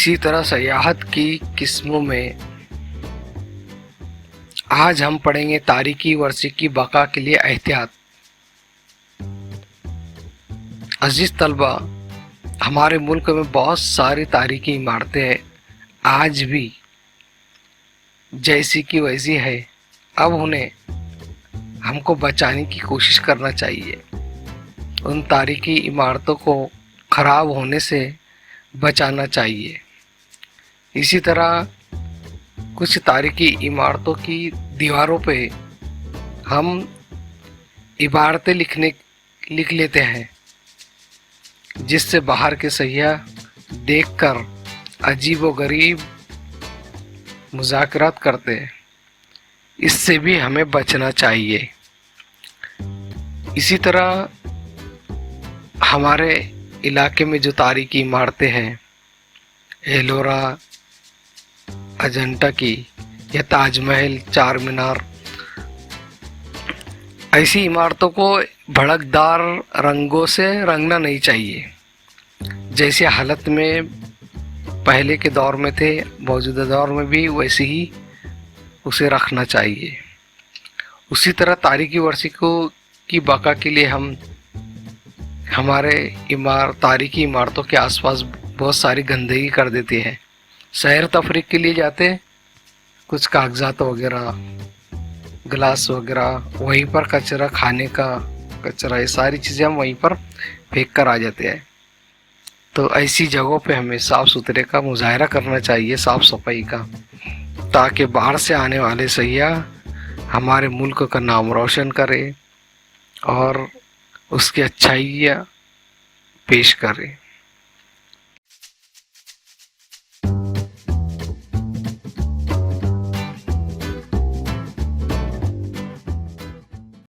اسی طرح سیاحت کی قسموں میں آج ہم پڑھیں گے تاریخی ورثے کی بقا کے لیے احتیاط۔ عزیز طلبہ، ہمارے ملک میں بہت ساری تاریخی عمارتیں ہیں آج بھی جیسی کی ویسی ہے۔ اب انہیں ہم کو بچانے کی کوشش کرنا چاہیے، ان تاریخی عمارتوں کو خراب ہونے سے بچانا چاہیے۔ اسی طرح کچھ تاریخی عمارتوں کی دیواروں پہ ہم عبارتیں لکھ لیتے ہیں، جس سے باہر کے سیاح دیکھ کر عجیب و غریب مذاکرات کرتے ہیں۔ اس سے بھی ہمیں بچنا چاہیے۔ اسی طرح ہمارے علاقے میں جو تاریخی عمارتیں ہیں، ایلورا، اجنتا کی یا تاج محل، چار مینار، ایسی عمارتوں کو بھڑکدار رنگوں سے رنگنا نہیں چاہیے۔ جیسے حالت میں پہلے کے دور میں تھے، موجودہ دور میں بھی ویسے ہی اسے رکھنا چاہیے۔ اسی طرح تاریخی ورثے کی بقا کے لیے ہم ہمارے تاریخی عمارتوں کے آس پاس بہت ساری گندگی کر دیتے ہیں۔ سیر تفریح کے لیے جاتے ہیں، کچھ کاغذات وغیرہ، گلاس وغیرہ، وہیں پر کچرا، کھانے کا کچرا، یہ ساری چیزیں ہم وہیں پر پھینک کر آ جاتے ہیں۔ تو ایسی جگہوں پہ ہمیں صاف ستھرے کا مظاہرہ کرنا چاہیے، صاف صفائی کا، تاکہ باہر سے آنے والے سیاح ہمارے ملک کا نام روشن کرے اور اس کی اچھائیاں پیش کرے۔